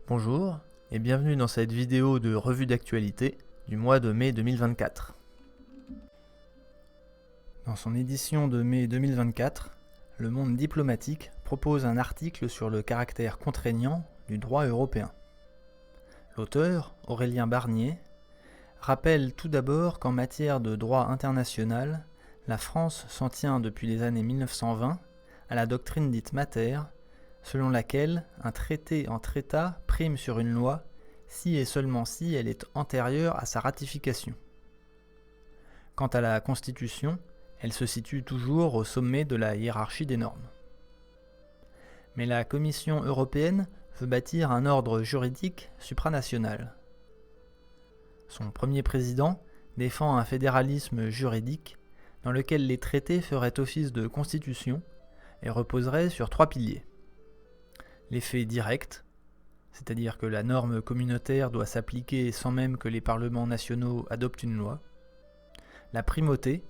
Bonjour et bienvenue dans cette vidéo de revue d'actualité du mois de mai 2024. Dans son édition de mai 2024, Le Monde diplomatique propose un article sur le caractère contraignant du droit européen. L'auteur, Aurélien Barnier, rappelle tout d'abord qu'en matière de droit international, la France s'en tient depuis les années 1920 à la doctrine dite Mater, selon laquelle un traité entre États prime sur une loi si et seulement si elle est antérieure à sa ratification. Quant à la Constitution, elle se situe toujours au sommet de la hiérarchie des normes. Mais la Commission européenne veut bâtir un ordre juridique supranational. Son premier président défend un fédéralisme juridique dans lequel les traités feraient office de constitution et reposeraient sur 3 piliers. L'effet direct, c'est-à-dire que la norme communautaire doit s'appliquer sans même que les parlements nationaux adoptent une loi. La primauté,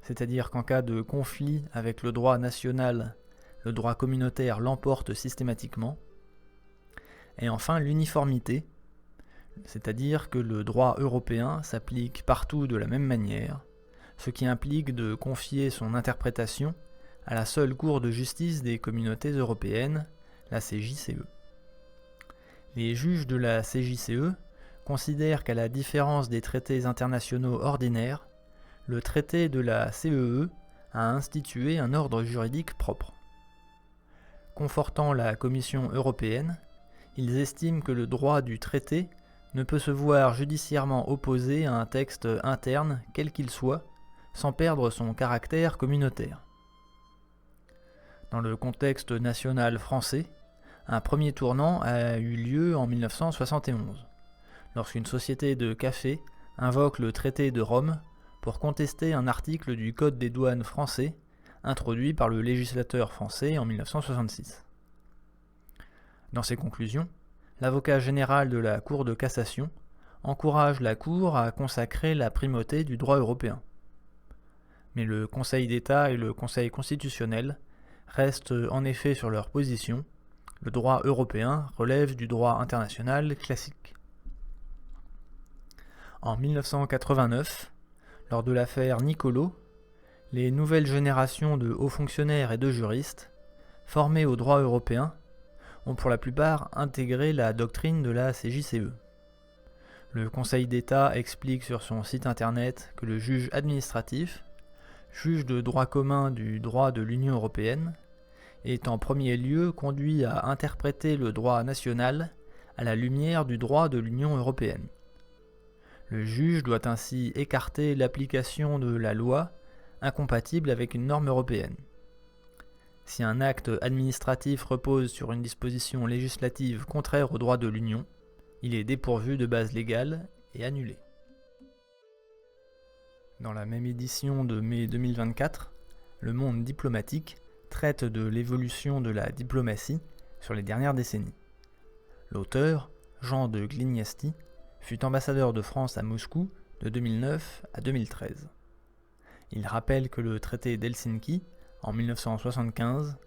c'est-à-dire qu'en cas de conflit avec le droit national, le droit communautaire l'emporte systématiquement. Et enfin l'uniformité, c'est-à-dire que le droit européen s'applique partout de la même manière, ce qui implique de confier son interprétation à la seule Cour de justice des communautés européennes, la CJCE. Les juges de la CJCE considèrent qu'à la différence des traités internationaux ordinaires, le traité de la CEE a institué un ordre juridique propre. Confortant la Commission européenne, ils estiment que le droit du traité ne peut se voir judiciairement opposé à un texte interne, quel qu'il soit, sans perdre son caractère communautaire. Dans le contexte national français, un premier tournant a eu lieu en 1971, lorsqu'une société de café invoque le traité de Rome pour contester un article du Code des douanes français introduit par le législateur français en 1966. Dans ses conclusions, l'avocat général de la Cour de cassation encourage la Cour à consacrer la primauté du droit européen. Mais le Conseil d'État et le Conseil constitutionnel restent en effet sur leur position. Le droit européen relève du droit international classique. En 1989, lors de l'affaire Niccolo, les nouvelles générations de hauts fonctionnaires et de juristes, formés au droit européen, ont pour la plupart intégré la doctrine de la CJCE. Le Conseil d'État explique sur son site internet que le juge administratif, juge de droit commun du droit de l'Union européenne, est en premier lieu conduit à interpréter le droit national à la lumière du droit de l'Union européenne. Le juge doit ainsi écarter l'application de la loi incompatible avec une norme européenne. Si un acte administratif repose sur une disposition législative contraire au droit de l'Union, il est dépourvu de base légale et annulé. Dans la même édition de mai 2024, Le Monde diplomatique traite de l'évolution de la diplomatie sur les dernières décennies. L'auteur, Jean de Glignasti, fut ambassadeur de France à Moscou de 2009 à 2013. Il rappelle que le traité d'Helsinki, en 1975,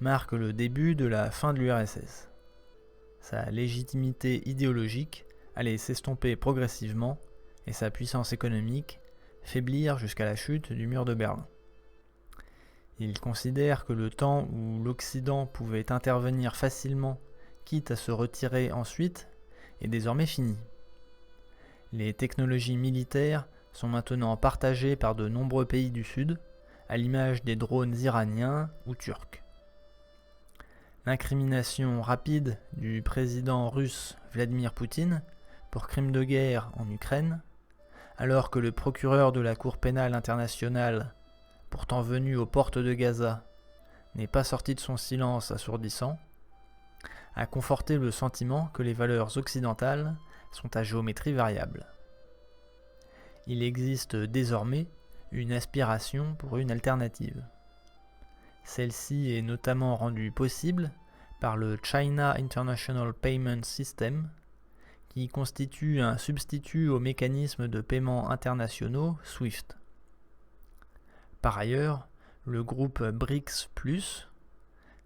marque le début de la fin de l'URSS. Sa légitimité idéologique allait s'estomper progressivement et sa puissance économique faiblir jusqu'à la chute du mur de Berlin. Il considère que le temps où l'Occident pouvait intervenir facilement, quitte à se retirer ensuite, est désormais fini. Les technologies militaires sont maintenant partagées par de nombreux pays du Sud, à l'image des drones iraniens ou turcs. L'incrimination rapide du président russe Vladimir Poutine pour crime de guerre en Ukraine, alors que le procureur de la Cour pénale internationale, pourtant venu aux portes de Gaza, n'est pas sorti de son silence assourdissant, a conforté le sentiment que les valeurs occidentales sont à géométrie variable. Il existe désormais une aspiration pour une alternative. Celle-ci est notamment rendue possible par le China International Payment System, qui constitue un substitut au mécanisme de paiement internationaux SWIFT. Par ailleurs, le groupe BRICS+,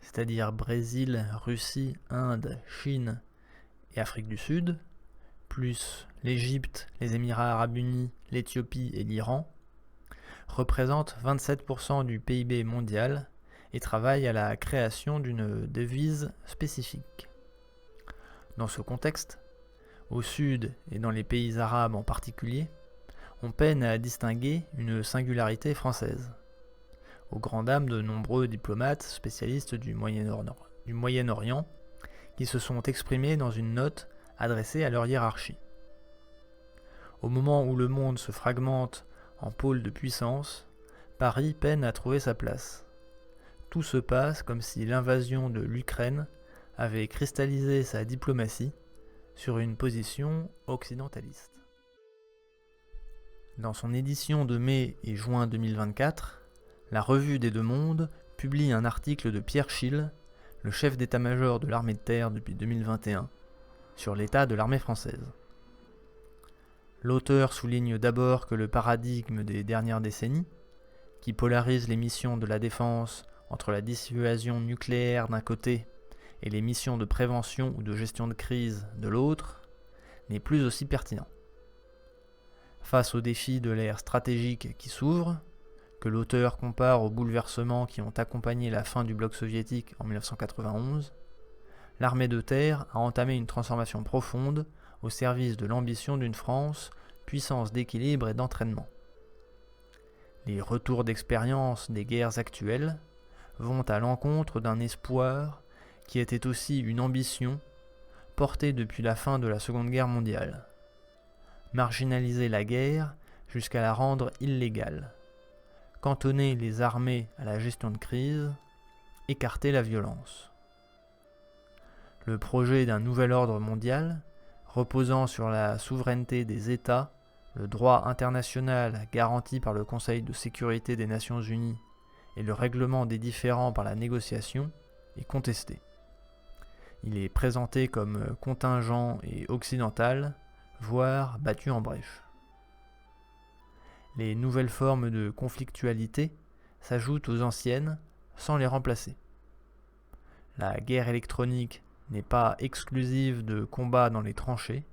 c'est-à-dire Brésil, Russie, Inde, Chine et Afrique du Sud, plus l'Égypte, les Émirats arabes unis, l'Éthiopie et l'Iran, représentent 27% du PIB mondial et travaillent à la création d'une devise spécifique. Dans ce contexte, au sud et dans les pays arabes en particulier, on peine à distinguer une singularité française, aux grand dames de nombreux diplomates spécialistes du Moyen-Orient qui se sont exprimés dans une note adressée à leur hiérarchie. Au moment où le monde se fragmente en pôles de puissance, Paris peine à trouver sa place. Tout se passe comme si l'invasion de l'Ukraine avait cristallisé sa diplomatie sur une position occidentaliste. Dans son édition de mai et juin 2024, la Revue des Deux Mondes publie un article de Pierre Schill, le chef d'état-major de l'armée de terre depuis 2021, sur l'état de l'armée française. L'auteur souligne d'abord que le paradigme des dernières décennies, qui polarise les missions de la défense entre la dissuasion nucléaire d'un côté et les missions de prévention ou de gestion de crise de l'autre, n'est plus aussi pertinent. Face aux défis de l'ère stratégique qui s'ouvre, que l'auteur compare aux bouleversements qui ont accompagné la fin du bloc soviétique en 1991, l'armée de terre a entamé une transformation profonde au service de l'ambition d'une France, puissance d'équilibre et d'entraînement. Les retours d'expérience des guerres actuelles vont à l'encontre d'un espoir qui était aussi une ambition portée depuis la fin de la Seconde Guerre mondiale. Marginaliser la guerre jusqu'à la rendre illégale. Cantonner les armées à la gestion de crise, écarter la violence. Le projet d'un nouvel ordre mondial, reposant sur la souveraineté des États, le droit international garanti par le Conseil de sécurité des Nations Unies et le règlement des différends par la négociation, est contesté. Il est présenté comme contingent et occidental, voire battu en brèche. Les nouvelles formes de conflictualité s'ajoutent aux anciennes sans les remplacer. La guerre électronique n'est pas exclusive de combats dans les tranchées.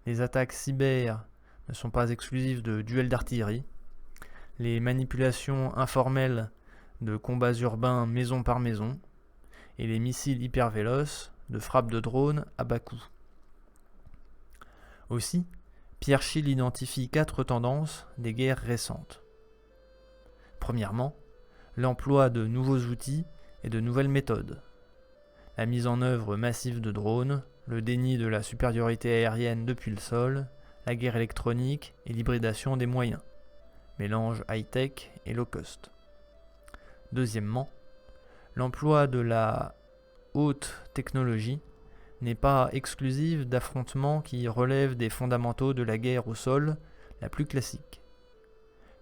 Les attaques cyber ne sont pas exclusives de duels d'artillerie. Les manipulations informelles de combats urbains maison par maison. Et les missiles hypervéloces de frappe de drones à bas coût. Aussi, Pierre Schill identifie 4 tendances des guerres récentes. Premièrement, l'emploi de nouveaux outils et de nouvelles méthodes. La mise en œuvre massive de drones, le déni de la supériorité aérienne depuis le sol, la guerre électronique et l'hybridation des moyens, mélange high-tech et low-cost. Deuxièmement, l'emploi de la haute technologie n'est pas exclusive d'affrontements qui relèvent des fondamentaux de la guerre au sol la plus classique.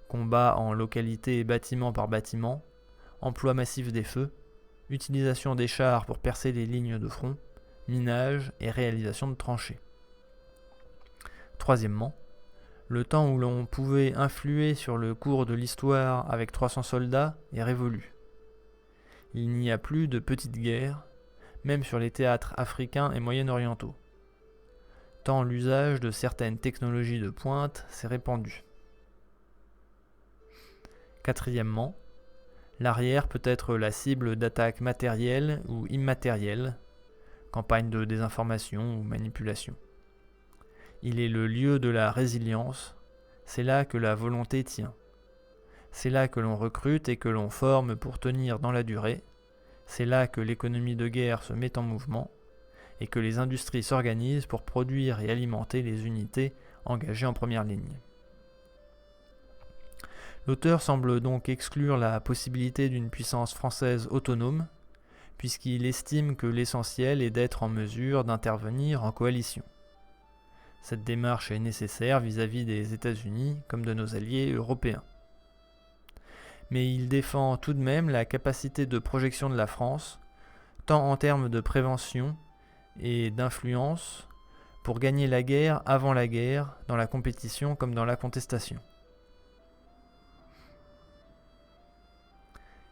Combat en localité bâtiment par bâtiment, emploi massif des feux, utilisation des chars pour percer les lignes de front, minage et réalisation de tranchées. Troisièmement, le temps où l'on pouvait influer sur le cours de l'histoire avec 300 soldats est révolu. Il n'y a plus de petites guerres, même sur les théâtres africains et moyen-orientaux, tant l'usage de certaines technologies de pointe s'est répandu. Quatrièmement, l'arrière peut être la cible d'attaques matérielles ou immatérielles, campagnes de désinformation ou manipulation. Il est le lieu de la résilience, c'est là que la volonté tient. C'est là que l'on recrute et que l'on forme pour tenir dans la durée. C'est là que l'économie de guerre se met en mouvement et que les industries s'organisent pour produire et alimenter les unités engagées en première ligne. L'auteur semble donc exclure la possibilité d'une puissance française autonome, puisqu'il estime que l'essentiel est d'être en mesure d'intervenir en coalition. Cette démarche est nécessaire vis-à-vis des États-Unis comme de nos alliés européens. Mais il défend tout de même la capacité de projection de la France, tant en termes de prévention et d'influence, pour gagner la guerre avant la guerre, dans la compétition comme dans la contestation.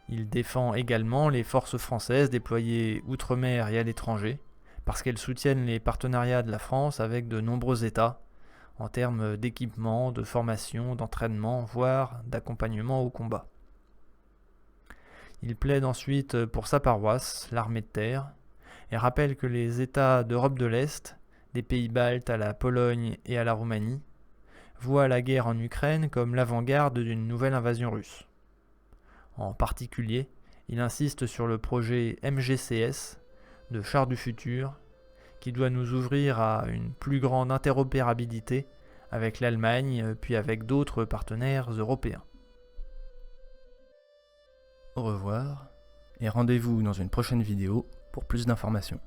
Il défend également les forces françaises déployées outre-mer et à l'étranger, parce qu'elles soutiennent les partenariats de la France avec de nombreux États, en termes d'équipement, de formation, d'entraînement, voire d'accompagnement au combat. Il plaide ensuite pour sa paroisse, l'armée de terre, et rappelle que les États d'Europe de l'Est, des pays baltes à la Pologne et à la Roumanie, voient la guerre en Ukraine comme l'avant-garde d'une nouvelle invasion russe. En particulier, il insiste sur le projet MGCS de chars du futur, qui doit nous ouvrir à une plus grande interopérabilité avec l'Allemagne puis avec d'autres partenaires européens. Au revoir et rendez-vous dans une prochaine vidéo pour plus d'informations.